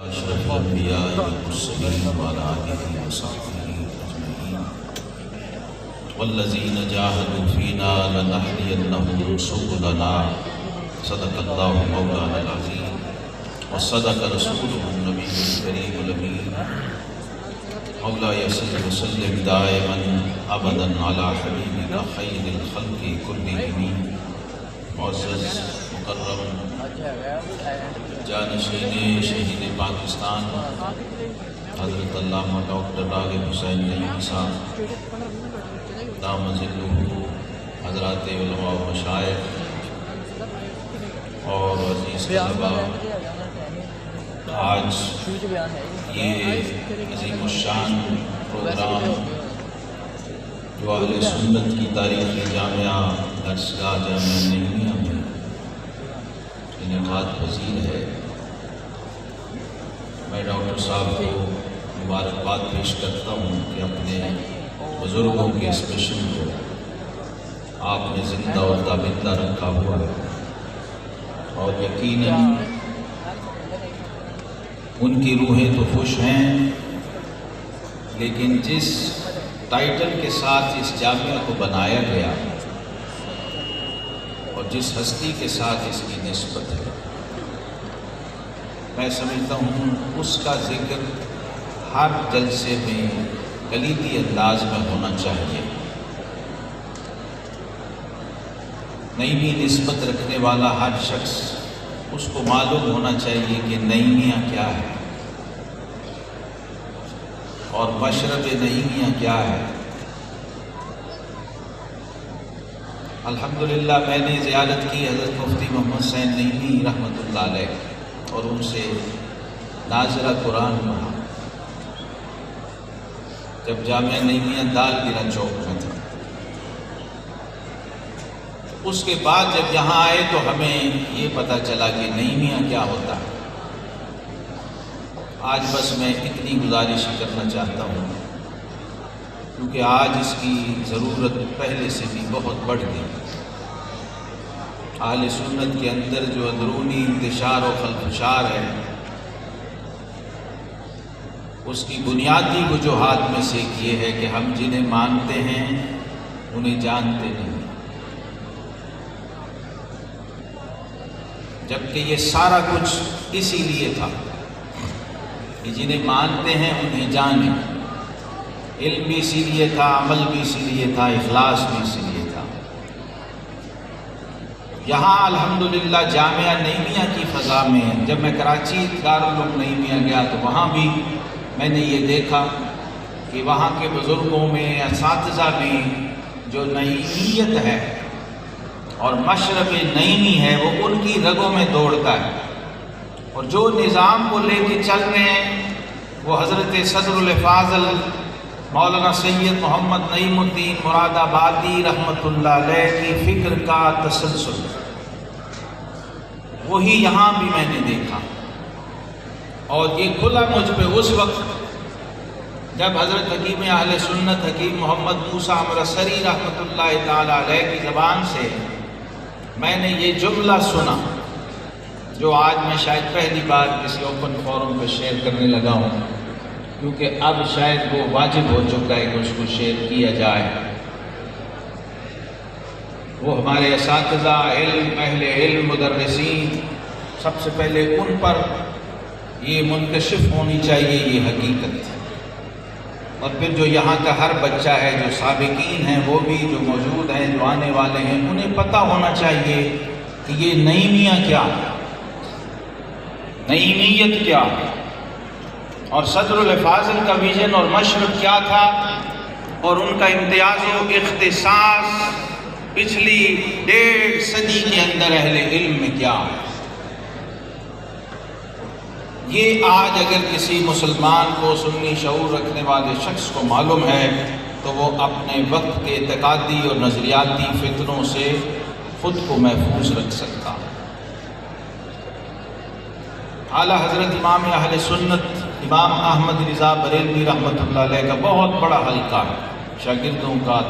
أشرف الأنبياء والمرسلين وعلى آله وصحبه أجمعين والذين جاهدوا فينا لنهدينهم سبلنا صدق الله مولانا العظيم وصدق رسوله النبي الكريم الأمين مولاي صل وسلم دائما أبدا على حبيبك خير الخلق كلهم معزز مکرم جانشین شہید پاکستان حضرت علامہ ڈاکٹر راغب حسین نعیمی صاحب دام ظلہ حضرات علماء و مشائخ اور عزیز طلباء، آج یہ عظیم الشان پروگرام جو اہل سنت کی تاریخی جامعہ درسگاہ جامعہ نعیمیہ میں انعقاد پذیر ہے۔ میں ڈاکٹر صاحب کو مبارکباد پیش کرتا ہوں کہ اپنے بزرگوں کے اس مشن کو آپ نے زندہ اور دابندہ رکھا ہوا ہے، اور یقیناً ان کی روحیں تو خوش ہیں، لیکن جس ٹائٹل کے ساتھ اس جامعہ کو بنایا گیا اور جس ہستی کے ساتھ اس کی نسبت ہے، میں سمجھتا ہوں اس کا ذکر ہر جلسے میں کلیدی انداز میں ہونا چاہیے۔ نعیمی نسبت رکھنے والا ہر شخص اس کو معلوم ہونا چاہیے کہ نعیمیہ کیا ہے اور مشرب نعیمیہ کیا ہے۔ الحمدللہ میں نے زیارت کی حضرت مفتی محمد حسین نعیمی رحمۃ اللہ علیہ اور ان سے ناظرہ قرآن پڑھا جب جامعہ نعیمیہ دال گرا چوک میں تھا۔ اس کے بعد جب یہاں آئے تو ہمیں یہ پتہ چلا کہ نعیمیہ کیا ہوتا ہے۔ آج بس میں اتنی گزارش کرنا چاہتا ہوں کیونکہ آج اس کی ضرورت پہلے سے بھی بہت بڑھ گئی۔ اہل سنت کے اندر جو اندرونی انتشار و خلفشار ہے، اس کی بنیادی وجوہات میں سے یہ ہے کہ ہم جنہیں مانتے ہیں انہیں جانتے نہیں، جبکہ یہ سارا کچھ اسی لیے تھا کہ جنہیں مانتے ہیں انہیں جانیں۔ علم بھی اسی لیے تھا، عمل بھی اسی لیے تھا، اخلاص بھی اسی لیے تھا۔ یہاں الحمدللہ جامعہ نعیمیہ کی فضا میں جب میں کراچی دارالعلوم نعیمیہ گیا تو وہاں بھی میں نے یہ دیکھا کہ وہاں کے بزرگوں میں، اساتذہ میں جو نعیمیت ہے اور مشرب نعیمی ہے وہ ان کی رگوں میں دوڑتا ہے، اور جو نظام کو لے کے چل رہے ہیں وہ حضرت صدر الفاضل مولانا سید محمد نعیم الدین مراد آبادی رحمۃ اللہ علیہ کی فکر کا تسلسل، وہی یہاں بھی میں نے دیکھا۔ اور یہ کھلا مجھ پہ اس وقت جب حضرت حکیم اہل سنت حکیم محمد موسیٰ امرتسری رحمۃ اللہ تعالی علیہ کی زبان سے میں نے یہ جملہ سنا، جو آج میں شاید پہلی بار کسی اوپن فورم پہ شیئر کرنے لگا ہوں، کیونکہ اب شاید وہ واجب ہو چکا ہے کہ اس کو شیئر کیا جائے۔ وہ ہمارے اساتذہ علم، اہل علم، مدرسین، سب سے پہلے ان پر یہ منکشف ہونی چاہیے یہ حقیقت، اور پھر جو یہاں کا ہر بچہ ہے، جو سابقین ہیں وہ بھی، جو موجود ہیں، جو آنے والے ہیں، انہیں پتہ ہونا چاہیے کہ یہ نعیمیہ کیا ہے، نعیمیت کیا ہے، اور صدر الفاضل کا ویژن اور مشرب کیا تھا، اور ان کا امتیاز و اختصاص پچھلی 1.5 صدی کے اندر اہل علم میں کیا ہے۔ یہ آج اگر کسی مسلمان کو، سنی شعور رکھنے والے شخص کو معلوم ہے تو وہ اپنے وقت کے اعتقادی اور نظریاتی فتنوں سے خود کو محفوظ رکھ سکتا ہے۔ اعلیٰ حضرت امام اہل سنت امام احمد رضا بریلوی رحمۃ اللہ علیہ کا بہت بڑا حلقہ ہے، شاگردوں کا